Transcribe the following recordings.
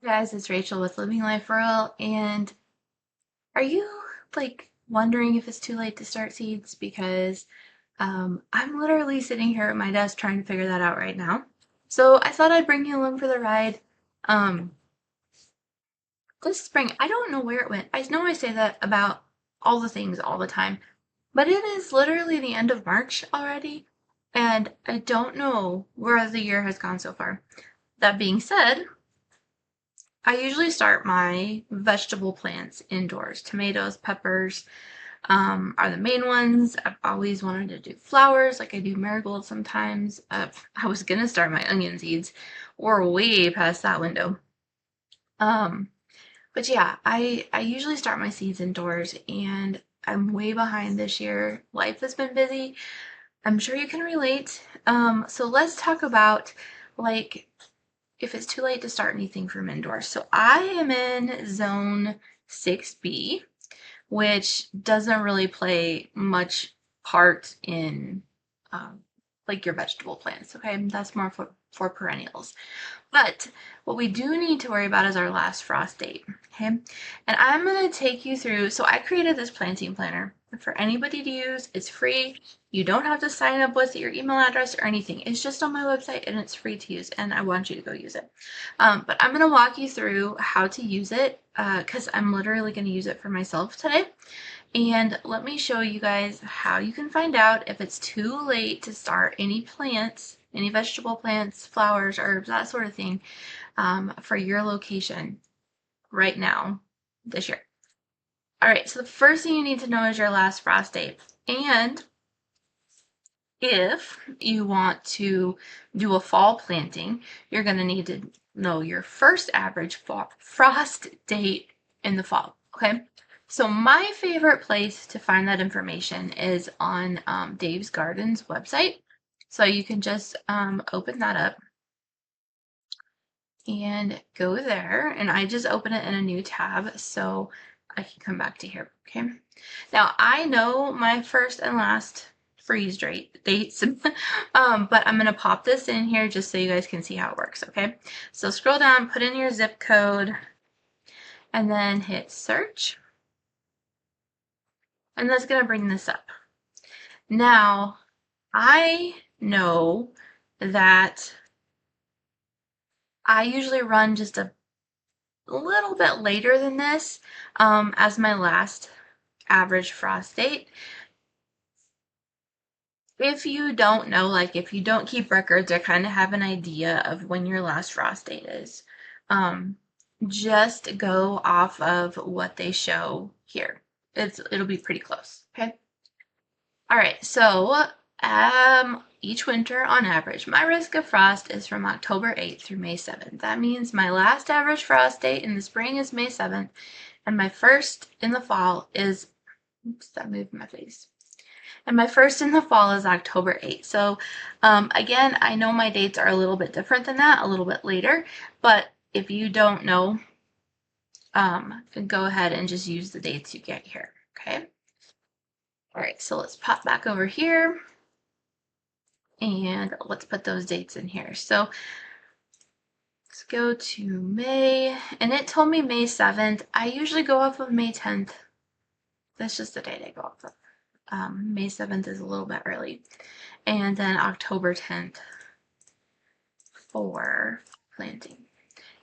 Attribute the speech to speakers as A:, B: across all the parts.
A: Guys, it's Rachel with Living Life Rural, and are you like wondering if it's too late to start seeds? Because I'm literally sitting here at my desk trying to figure that out right now. So I thought I'd bring you along for the ride. Um, this spring, I don't know where it went. I know I say that about all the things all the time, but it is literally the end of March already, and I don't know where the year has gone so far. That being said, I usually start my vegetable plants indoors. Tomatoes, peppers, are the main ones. I've always wanted to do flowers, like I do marigolds sometimes. I was gonna start my onion seeds. We're way past that window. Um, but yeah, I usually start my seeds indoors, and I'm way behind this year. Life has been busy. I'm sure you can relate. So let's talk about like if it's too late to start anything from indoors. So I am in zone 6B, which doesn't really play much part in um, like your vegetable plants. Okay, that's more for perennials. But what we do need to worry about is our last frost date. Okay, and I'm going to take you through. So I created this planting planner for anybody to use. It's free. You don't have to sign up with your email address or anything. It's just on my website and it's free to use, and I want you to go use it. But I'm going to walk you through how to use it because I'm literally going to use it for myself today. And let me show you guys how you can find out if it's too late to start any plants, any vegetable plants, flowers, herbs, that sort of thing, for your location right now this year. All right, so the first thing you need to know is your last frost date. And if you want to do a fall planting, you're going to need to know your first average frost date in the fall. Okay. So my favorite place to find that information is on Dave's Gardens website. So you can just open that up and go there. And I just open it in a new tab so I can come back to here. Okay. Now I know my first and last freeze dates, but I'm going to pop this in here just so you guys can see how it works. Okay. So scroll down, put in your zip code, and then hit search. And that's going to bring this up. Now, I know that I usually run just a little bit later than this as my last average frost date. If you don't know, like if you don't keep records or kind of have an idea of when your last frost date is, just go off of what they show here. It'll be pretty close, okay? All right, so each winter on average, my risk of frost is from October 8th through May 7th. That means my last average frost date in the spring is May 7th, and my first in the fall is, oops, that moved my face. And my first in the fall is October 8th. So again, I know my dates are a little bit different than that, a little bit later, but if you don't know, go ahead and just use the dates you get here, okay? All right, so let's pop back over here and let's put those dates in here. So let's go to May, and it told me May 7th. I usually go off of May 10th. That's just the date I go off of. May 7th is a little bit early. And then October 10th for planting.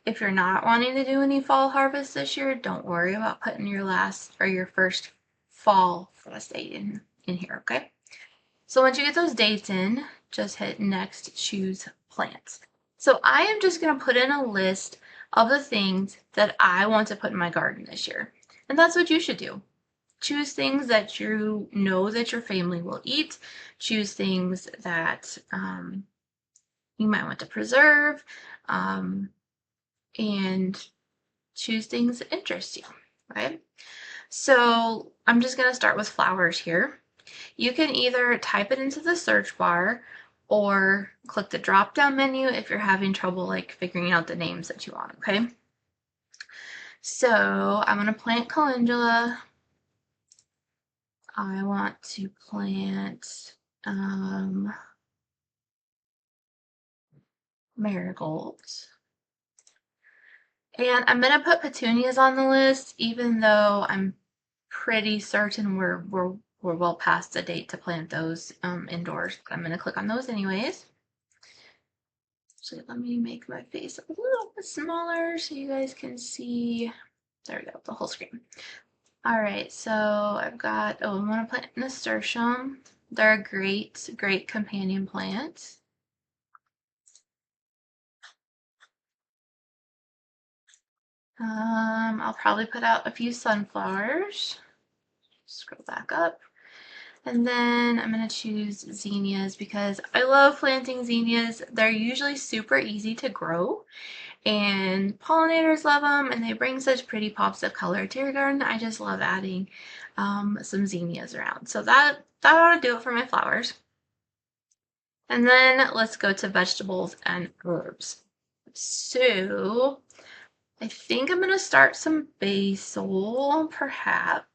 A: If you're not wanting to do any fall harvest this year, don't worry about putting your last or your first fall frost date in here, okay? So once you get those dates in, just hit next, choose plants. So I am just going to put in a list of the things that I want to put in my garden this year. And that's what you should do. Choose things that you know that your family will eat. Choose things that you might want to preserve. And choose things that interest you, right? So I'm just going to start with flowers here. You can either type it into the search bar or click the drop down menu if you're having trouble like figuring out the names that you want, okay? So I'm going to plant calendula. I want to plant marigolds. And I'm gonna put petunias on the list, even though I'm pretty certain we're well past the date to plant those indoors. I'm gonna click on those anyways. Actually, let me make my face a little bit smaller so you guys can see. There we go, the whole screen. All right, so I've got, oh, I want to plant nasturtium. They're a great companion plant. I'll probably put out a few sunflowers. Scroll back up. And then I'm going to choose zinnias because I love planting zinnias. They're usually super easy to grow and pollinators love them and they bring such pretty pops of color to your garden. I just love adding some zinnias around. So that ought to do it for my flowers. And then let's go to vegetables and herbs. So I think I'm going to start some basil, perhaps.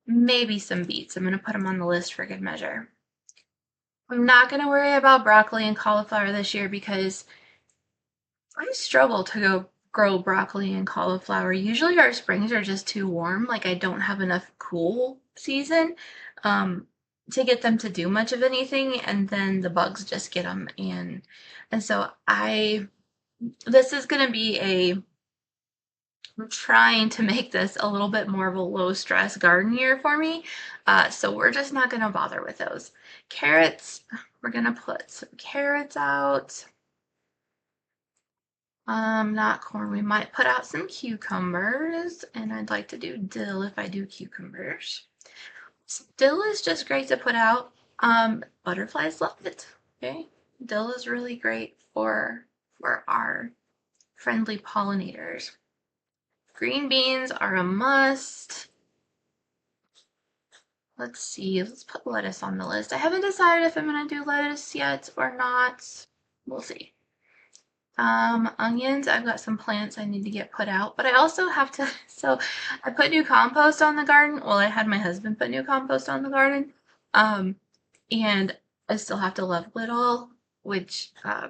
A: Maybe some beets. I'm going to put them on the list for good measure. I'm not going to worry about broccoli and cauliflower this year because I struggle to grow broccoli and cauliflower. Usually our springs are just too warm. Like I don't have enough cool season to get them to do much of anything, and then the bugs just get them. And so this is going to be I'm trying to make this a little bit more of a low stress garden year for me. So we're just not going to bother with those. Carrots, we're going to put some carrots out. Not corn. We might put out some cucumbers, and I'd like to do dill if I do cucumbers. Dill is just great to put out. Butterflies love it. Okay, dill is really great for our friendly pollinators. Green beans are a must. Let's see. Let's put lettuce on the list. I haven't decided if I'm gonna do lettuce yet or not. We'll see. Onions, I've got some plants I need to get put out, but I also have to, so I put new compost on the garden. Well, I had my husband put new compost on the garden. And I still have to level it all, which, I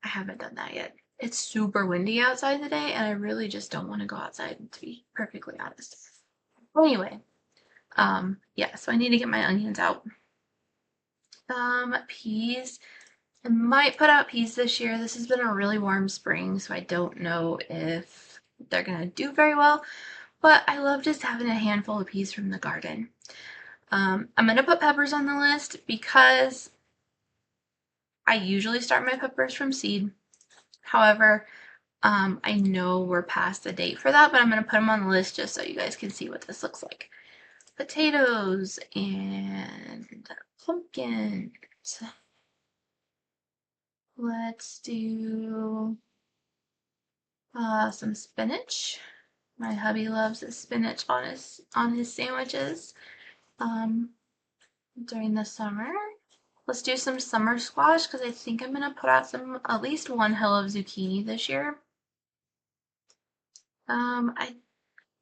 A: haven't done that yet. It's super windy outside today, and I really just don't want to go outside, to be perfectly honest. Anyway, yeah, so I need to get my onions out. Peas. I might put out peas this year. This has been a really warm spring, so I don't know if they're gonna do very well, but I love just having a handful of peas from the garden. I'm gonna put peppers on the list because I usually start my peppers from seed. However, I know we're past the date for that, but I'm gonna put them on the list just so you guys can see what this looks like. Potatoes and pumpkins. Let's do some spinach. My hubby loves the spinach on his sandwiches during the summer. Let's do some summer squash because I think I'm gonna put out at least one hill of zucchini this year. I'm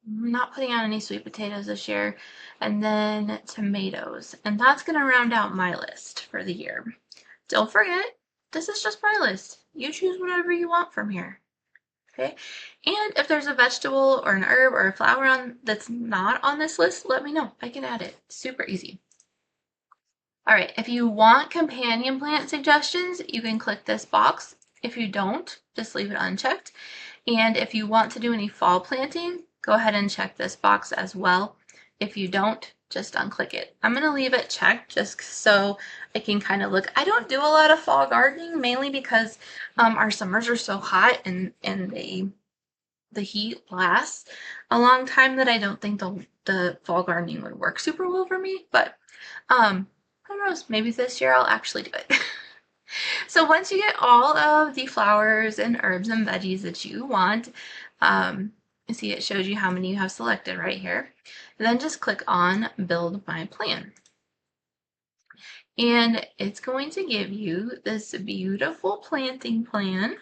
A: not putting out any sweet potatoes this year, and then tomatoes, and that's gonna round out my list for the year. Don't forget, this is just my list. You choose whatever you want from here. Okay, and if there's a vegetable or an herb or a flower that's not on this list, let me know. I can add it. Super easy. All right, if you want companion plant suggestions, you can click this box. If you don't, just leave it unchecked. And if you want to do any fall planting, go ahead and check this box as well. If you don't, just unclick it. I'm going to leave it checked just so I can kind of look. I don't do a lot of fall gardening, mainly because our summers are so hot and the heat lasts a long time that I don't think the fall gardening would work super well for me. But who knows, maybe this year I'll actually do it. So once you get all of the flowers and herbs and veggies that you want, see it shows you how many you have selected right here. And then just click on Build My Plan. And it's going to give you this beautiful planting plan.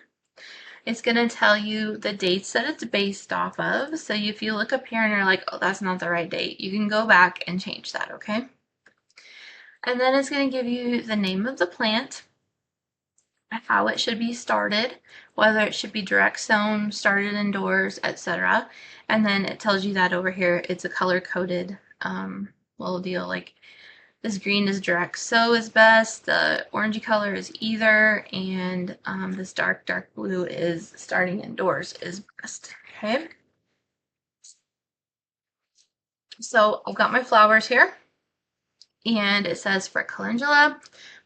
A: It's going to tell you the dates that it's based off of. So if you look up here and you're like, oh, that's not the right date, you can go back and change that, okay? And then it's going to give you the name of the plant. how it should be started, whether it should be direct sown, started indoors, etc. And then it tells you that over here it's a color coded little deal, like this green is direct sow is best, the orangey color is either, and this dark blue is starting indoors is best. Okay, so I've got my flowers here, and it says for calendula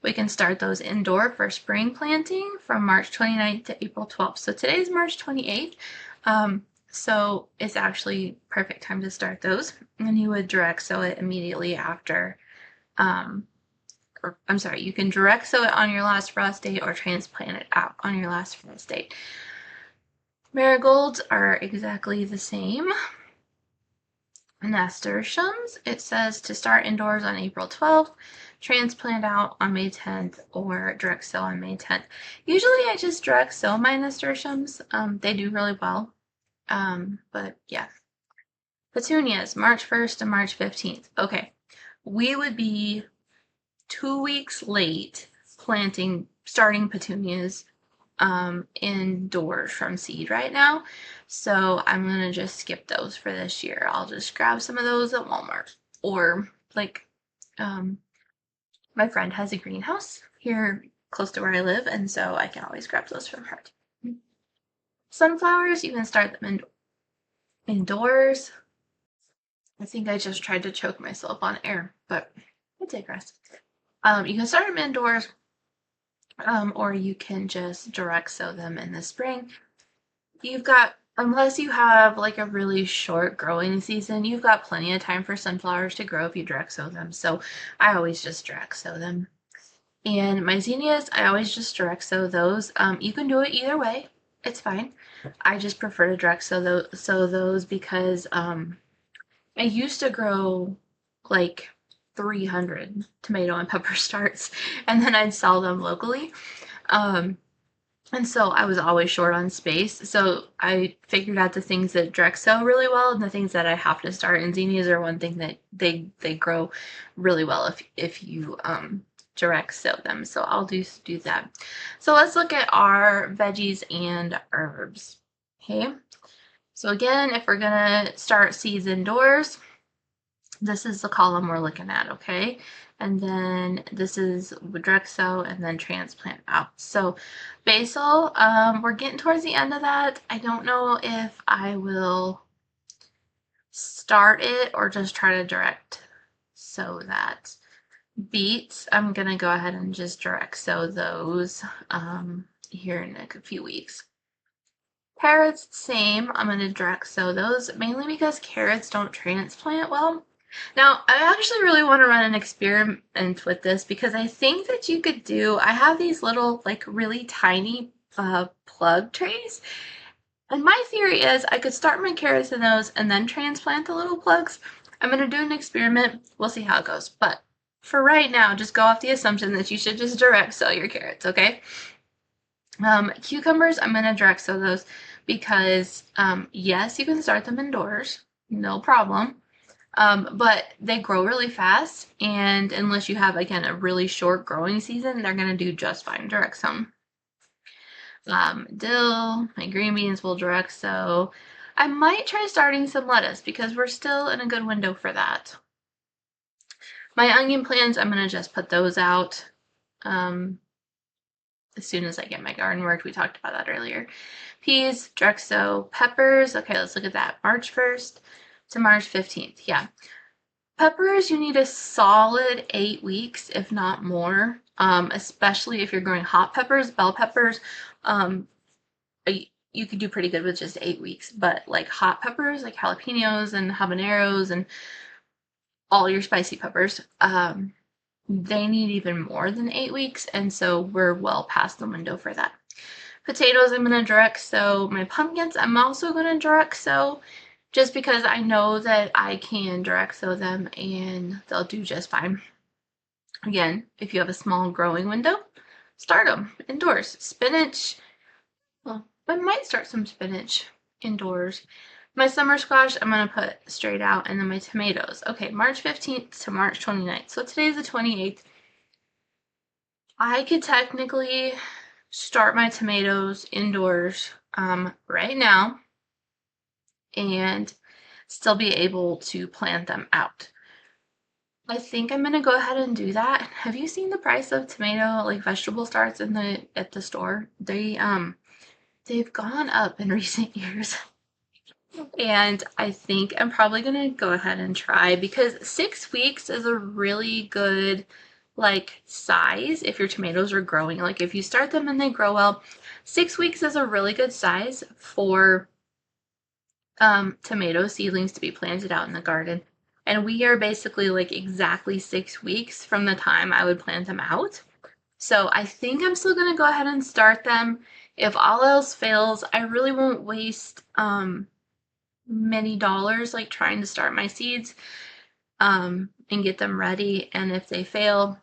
A: we can start those indoor for spring planting from March 29th to April 12th. So today's March 28th, so it's actually perfect time to start those, and you would direct sow it immediately after or I'm sorry, you can direct sow it on your last frost date or transplant it out on your last frost date. Marigolds are exactly the same. Nasturtiums, it says to start indoors on April 12th, transplant out on May 10th, or direct sow on May 10th. Usually I just direct sow my nasturtiums. They do really well. But yeah. Petunias, March 1st to March 15th. Okay, we would be 2 weeks late starting petunias indoors from seed right now. So I'm gonna just skip those for this year. I'll just grab some of those at Walmart, or like my friend has a greenhouse here close to where I live, and so I can always grab those from her. Sunflowers, you can start them indoors. I think I just tried to choke myself on air, but I digress. You can start them indoors, or you can just direct sow them in the spring. You've got, unless you have like a really short growing season, you've got plenty of time for sunflowers to grow if you direct sow them. So I always just direct sow them. And my zinnias, I always just direct sow those. You can do it either way. It's fine. I just prefer to direct sow those because I used to grow like 300 tomato and pepper starts, and then I'd sell them locally. And so I was always short on space. So I figured out the things that direct sow really well and the things that I have to start. And zinnias are one thing that they grow really well if you direct sow them. So I'll do that. So let's look at our veggies and herbs. Okay. So again, if we're gonna start seeds indoors, this is the column we're looking at, okay? And then this is direct sow and then transplant out. So basil, we're getting towards the end of that. I don't know if I will start it or just try to direct sow that. Beets, I'm gonna go ahead and just direct sow those here in a few weeks. Carrots, same. I'm going to direct sow those, mainly because carrots don't transplant well. Now, I actually really want to run an experiment with this because I think that you could I have these little, like, really tiny plug trays. And my theory is I could start my carrots in those and then transplant the little plugs. I'm going to do an experiment. We'll see how it goes. But for right now, just go off the assumption that you should just direct sow your carrots, okay? Cucumbers, I'm going to direct sow those because, yes, you can start them indoors, no problem, but they grow really fast, and unless you have, again, a really short growing season, they're going to do just fine direct sown. Dill, my green beans will direct sow. I might try starting some lettuce because we're still in a good window for that. My onion plants, I'm going to just put those out as soon as I get my garden worked. We talked about that earlier. Peas, direct sow. Peppers, okay, let's look at that. March 1st to March 15th. Yeah. Peppers, you need a solid 8 weeks, if not more, especially if you're growing hot peppers. Bell peppers, you could do pretty good with just 8 weeks, but like hot peppers, like jalapenos and habaneros and all your spicy peppers, they need even more than 8 weeks, and so we're well past the window for that. Potatoes, I'm going to direct sow. My pumpkins, I'm also going to direct sow just because I know that I can direct sow them and they'll do just fine. Again, if you have a small growing window, start them indoors. Spinach, well, I might start some spinach indoors. My summer squash, I'm going to put straight out, and then my tomatoes. Okay, March 15th to March 29th. So today's the 28th. I could technically start my tomatoes indoors right now and still be able to plant them out. I think I'm gonna go ahead and do that. Have you seen the price of tomato, like vegetable starts at the store? They've gone up in recent years. And I think I'm probably gonna go ahead and try, because 6 weeks is a really good like size if your tomatoes are growing. Like if you start them and they grow well, 6 weeks is a really good size for tomato seedlings to be planted out in the garden. And we are basically like exactly 6 weeks from the time I would plant them out. So I think I'm still gonna go ahead and start them. If all else fails, I really won't waste many dollars like trying to start my seeds and get them ready. And if they fail,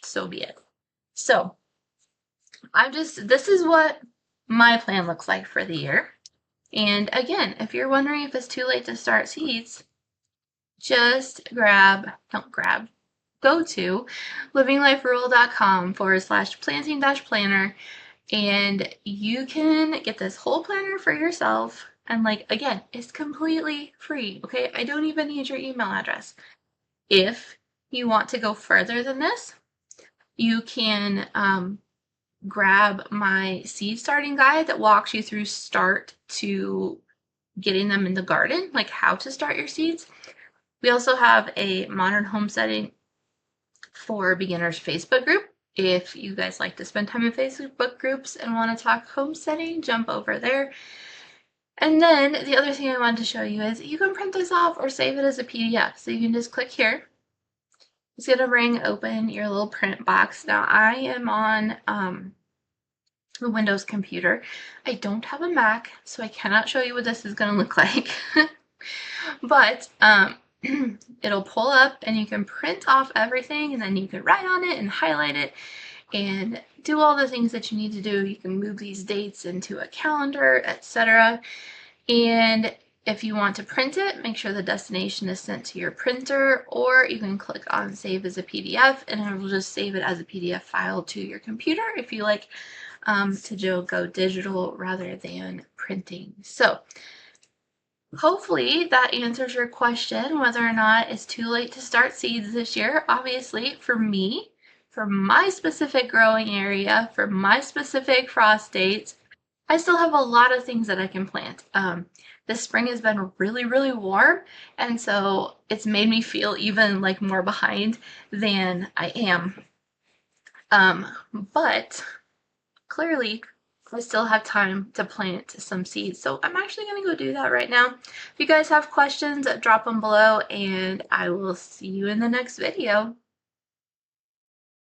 A: so be it. So this is what my plan looks like for the year. And again, if you're wondering if it's too late to start seeds, just go to livingliferural.com/planting-planner, and you can get this whole planner for yourself. And like, again, it's completely free. Okay. I don't even need your email address. If you want to go further than this, you can grab my seed starting guide that walks you through start to getting them in the garden, like how to start your seeds. We also have a modern homesteading for beginners Facebook group. If you guys like to spend time in Facebook groups and want to talk homesteading, jump over there. And then the other thing I wanted to show you is you can print this off or save it as a PDF. So you can just click here. It's going to bring open your little print box. Now I am on a Windows computer. I don't have a Mac, so I cannot show you what this is going to look like. But it'll pull up and you can print off everything, and then you can write on it and highlight it and do all the things that you need to do. You can move these dates into a calendar, etc. And if you want to print it, make sure the destination is sent to your printer, or you can click on save as a PDF and it will just save it as a PDF file to your computer if you like to go digital rather than printing. So hopefully that answers your question whether or not it's too late to start seeds this year. Obviously, for me, for my specific growing area, for my specific frost dates, I still have a lot of things that I can plant. This spring has been really, really warm, and so it's made me feel even like more behind than I am. But clearly I still have time to plant some seeds. So I'm actually going to go do that right now. If you guys have questions, drop them below, and I will see you in the next video.